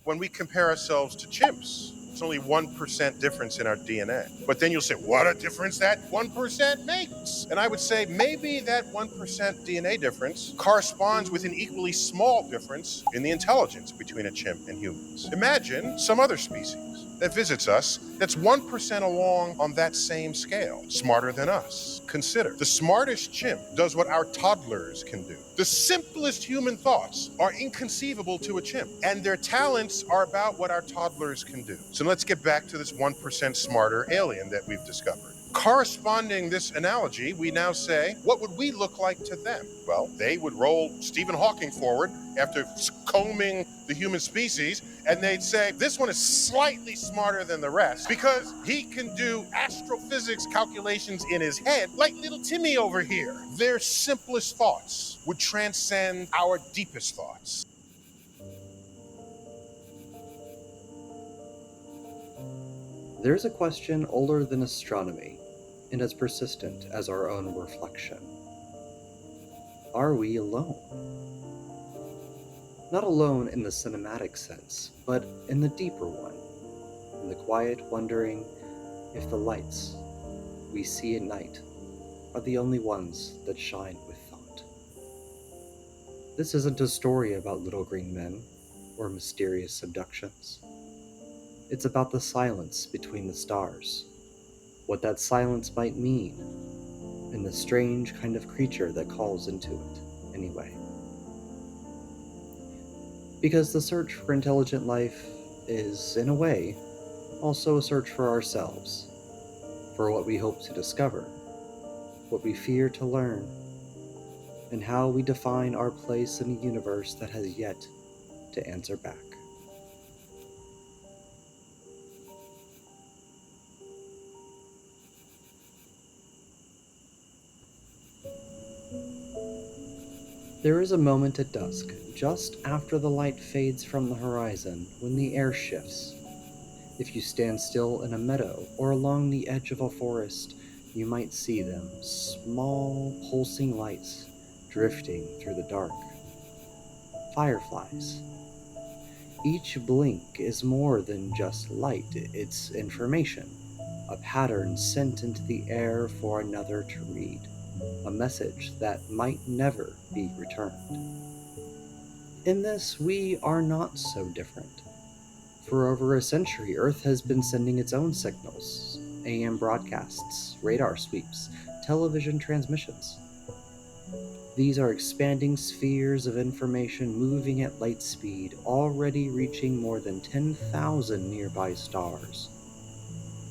when we compare ourselves to chimps. It's only 1% difference in our DNA. But then you'll say, what a difference that 1% makes. And I would say maybe that 1% DNA difference corresponds with an equally small difference in the intelligence between a chimp and humans. Imagine some other species that visits us that's 1% along on that same scale, smarter than us. Consider, the smartest chimp does what our toddlers can do. The simplest human thoughts are inconceivable to a chimp, and their talents are about what our toddlers can do. So let's get back to this 1% smarter alien that we've discovered. Corresponding this analogy, we now say, what would we look like to them? Well, they would roll Stephen Hawking forward after combing the human species, and they'd say, this one is slightly smarter than the rest because he can do astrophysics calculations in his head like little Timmy over here. Their simplest thoughts would transcend our deepest thoughts. There's a question older than astronomy, and as persistent as our own reflection. Are we alone? Not alone in the cinematic sense, but in the deeper one, in the quiet wondering if the lights we see at night are the only ones that shine with thought. This isn't a story about little green men or mysterious abductions. It's about the silence between the stars, what that silence might mean, and the strange kind of creature that calls into it anyway. Because the search for intelligent life is, in a way, also a search for ourselves, for what we hope to discover, what we fear to learn, and how we define our place in a universe that has yet to answer back. There is a moment at dusk, just after the light fades from the horizon, when the air shifts. If you stand still in a meadow or along the edge of a forest, you might see them, small, pulsing lights drifting through the dark. Fireflies. Each blink is more than just light, it's information, a pattern sent into the air for another to read, a message that might never be returned. In this, we are not so different. For over a century, Earth has been sending its own signals, AM broadcasts, radar sweeps, television transmissions. These are expanding spheres of information moving at light speed, already reaching more than 10,000 nearby stars.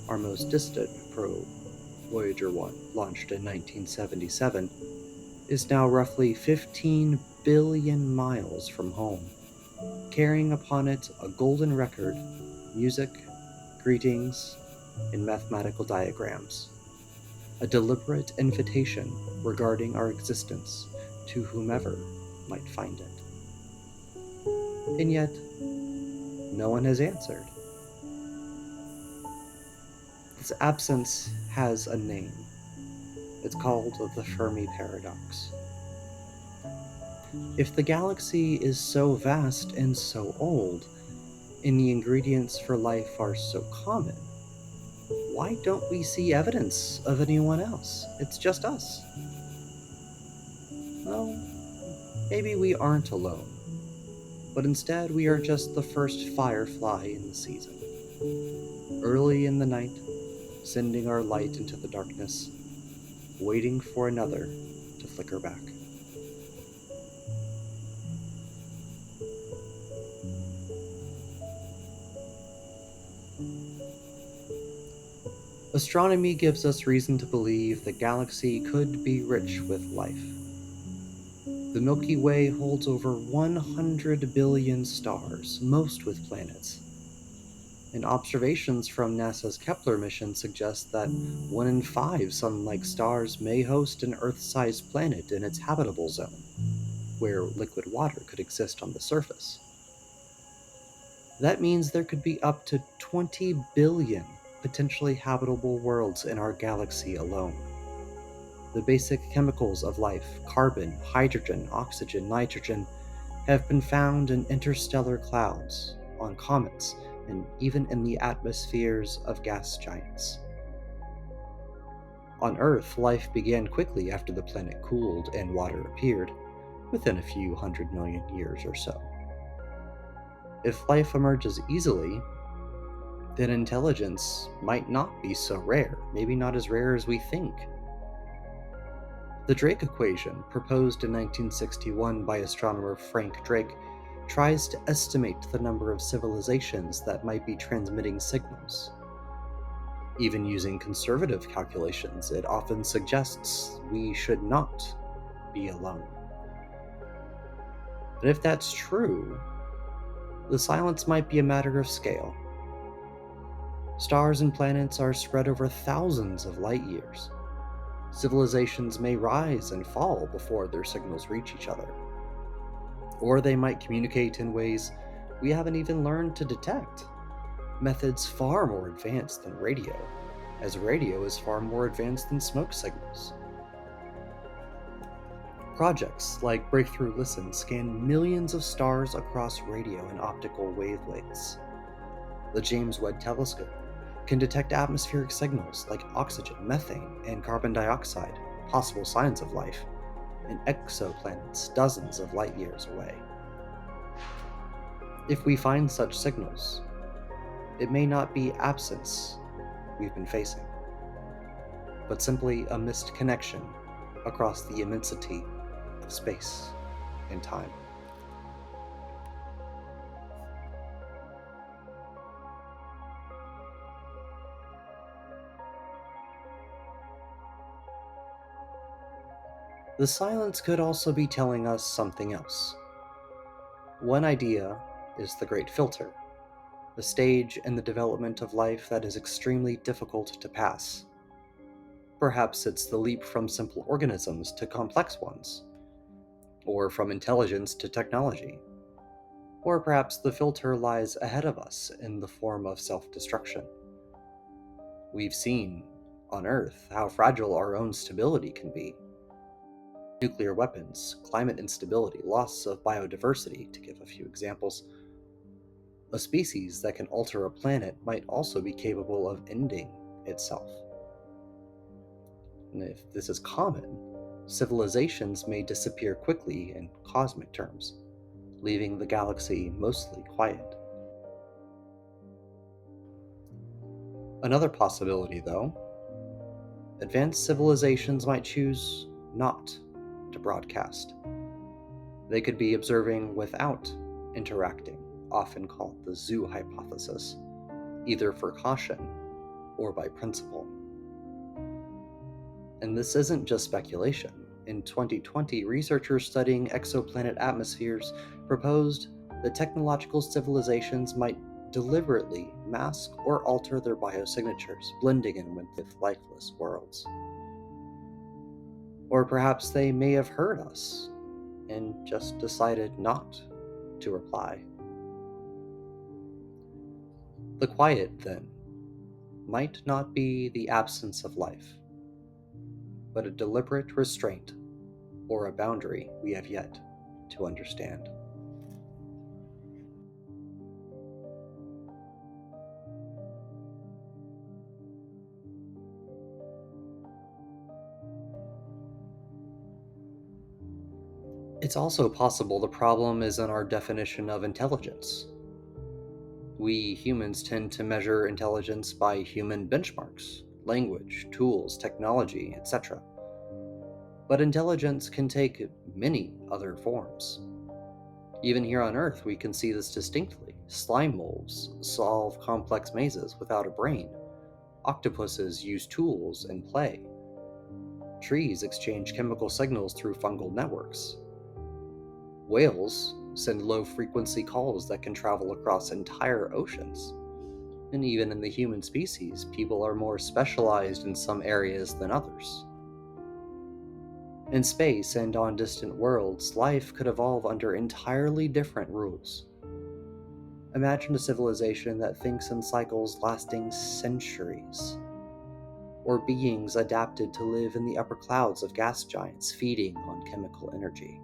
Our most distant probe, Voyager 1, launched in 1977, is now roughly 15 billion miles from home, carrying upon it a golden record, music, greetings, and mathematical diagrams. A deliberate invitation regarding our existence to whomever might find it. And yet, no one has answered. This absence has a name. It's called the Fermi paradox. If the galaxy is so vast and so old, and the ingredients for life are so common, why don't we see evidence of anyone else? It's just us. Well, maybe we aren't alone, but instead we are just the first firefly in the season. Early in the night, sending our light into the darkness, waiting for another to flicker back. Astronomy gives us reason to believe the galaxy could be rich with life. The Milky Way holds over 100 billion stars, most with planets. And observations from NASA's Kepler mission suggest that 1 in 5 Sun-like stars may host an Earth-sized planet in its habitable zone, where liquid water could exist on the surface. That means there could be up to 20 billion potentially habitable worlds in our galaxy alone. The basic chemicals of life, carbon, hydrogen, oxygen, nitrogen, have been found in interstellar clouds, on comets, and even in the atmospheres of gas giants. On Earth, life began quickly after the planet cooled and water appeared, within a few 100 million years or so. If life emerges easily, then intelligence might not be so rare, maybe not as rare as we think. The Drake equation, proposed in 1961 by astronomer Frank Drake, tries to estimate the number of civilizations that might be transmitting signals. Even using conservative calculations, it often suggests we should not be alone. But if that's true, the silence might be a matter of scale. Stars and planets are spread over thousands of light years. Civilizations may rise and fall before their signals reach each other. Or they might communicate in ways we haven't even learned to detect. Methods far more advanced than radio, as radio is far more advanced than smoke signals. Projects like Breakthrough Listen scan millions of stars across radio and optical wavelengths. The James Webb Telescope can detect atmospheric signals like oxygen, methane, and carbon dioxide, possible signs of life, in exoplanets dozens of light years away. If we find such signals, it may not be absence we've been facing, but simply a missed connection across the immensity of space and time. The silence could also be telling us something else. One idea is the Great Filter, a stage in the development of life that is extremely difficult to pass. Perhaps it's the leap from simple organisms to complex ones, or from intelligence to technology. Or perhaps the filter lies ahead of us in the form of self-destruction. We've seen, on Earth, how fragile our own stability can be. Nuclear weapons, climate instability, loss of biodiversity, to give a few examples. A species that can alter a planet might also be capable of ending itself. And if this is common, civilizations may disappear quickly in cosmic terms, leaving the galaxy mostly quiet. Another possibility, though, advanced civilizations might choose not to broadcast. They could be observing without interacting, often called the zoo hypothesis, either for caution or by principle. And this isn't just speculation. In 2020, researchers studying exoplanet atmospheres proposed that technological civilizations might deliberately mask or alter their biosignatures, blending in with lifeless worlds. Or perhaps they may have heard us and just decided not to reply. The quiet, then, might not be the absence of life, but a deliberate restraint or a boundary we have yet to understand. It's also possible the problem is in our definition of intelligence. We humans tend to measure intelligence by human benchmarks, language, tools, technology, etc. But intelligence can take many other forms. Even here on Earth, we can see this distinctly. Slime molds solve complex mazes without a brain. Octopuses use tools and play. Trees exchange chemical signals through fungal networks. Whales send low-frequency calls that can travel across entire oceans. And even in the human species, people are more specialized in some areas than others. In space and on distant worlds, life could evolve under entirely different rules. Imagine a civilization that thinks in cycles lasting centuries, or beings adapted to live in the upper clouds of gas giants feeding on chemical energy.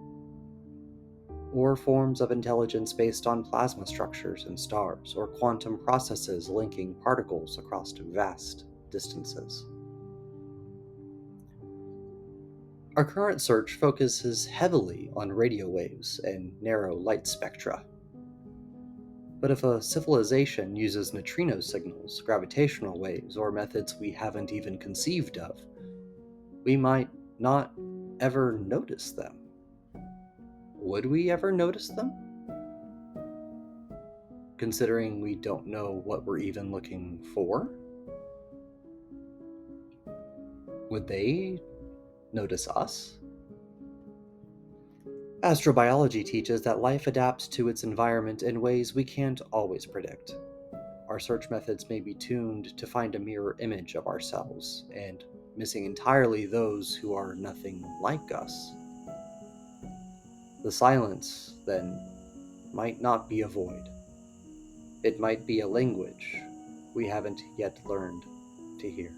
or forms of intelligence based on plasma structures in stars, or quantum processes linking particles across vast distances. Our current search focuses heavily on radio waves and narrow light spectra. But if a civilization uses neutrino signals, gravitational waves, or methods we haven't even conceived of, we might not ever notice them. Would we ever notice them? Considering we don't know what we're even looking for? Would they notice us? Astrobiology teaches that life adapts to its environment in ways we can't always predict. Our search methods may be tuned to find a mirror image of ourselves, and missing entirely those who are nothing like us. The silence, then, might not be a void. It might be a language we haven't yet learned to hear.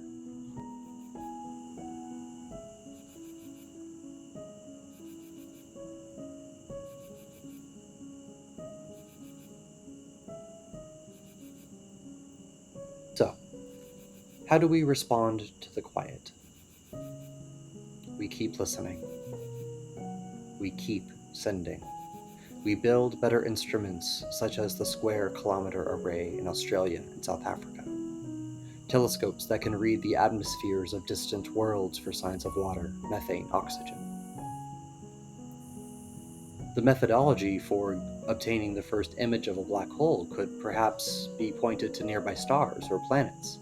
So, how do we respond to the quiet? We keep listening. We keep sending. We build better instruments, such as the Square Kilometre Array in Australia and South Africa. Telescopes that can read the atmospheres of distant worlds for signs of water, methane, oxygen. The methodology for obtaining the first image of a black hole could perhaps be pointed to nearby stars or planets.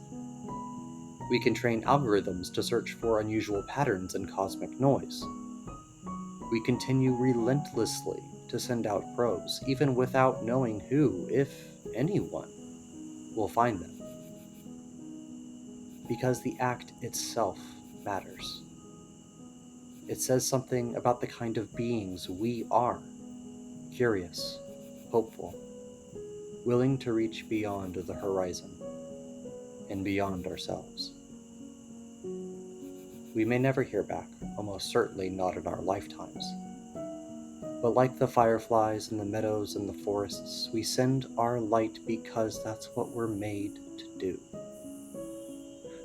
We can train algorithms to search for unusual patterns in cosmic noise. We continue relentlessly to send out probes, even without knowing who, if anyone, will find them. Because the act itself matters. It says something about the kind of beings we are: curious, hopeful, willing to reach beyond the horizon and beyond ourselves. We may never hear back, almost certainly not in our lifetimes. But like the fireflies in the meadows and the forests, we send our light because that's what we're made to do.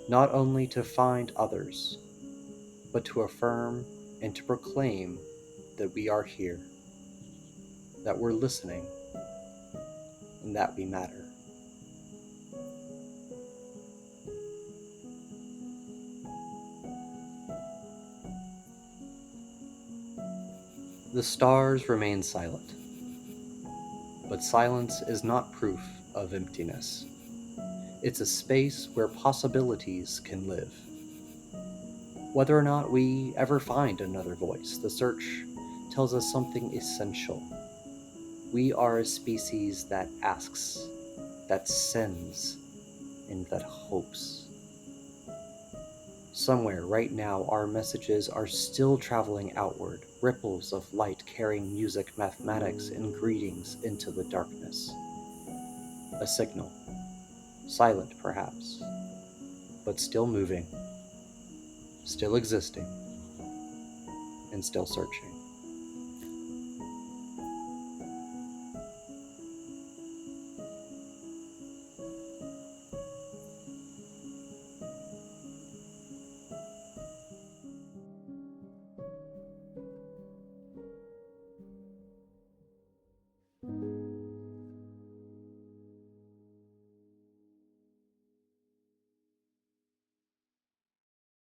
Not only to find others, but to affirm and to proclaim that we are here, that we're listening, and that we matter. The stars remain silent, but silence is not proof of emptiness. It's a space where possibilities can live. Whether or not we ever find another voice, the search tells us something essential. We are a species that asks, that sends, and that hopes. Somewhere right now, our messages are still traveling outward, ripples of light carrying music, mathematics, and greetings into the darkness. A signal, silent perhaps, but still moving, still existing, and still searching.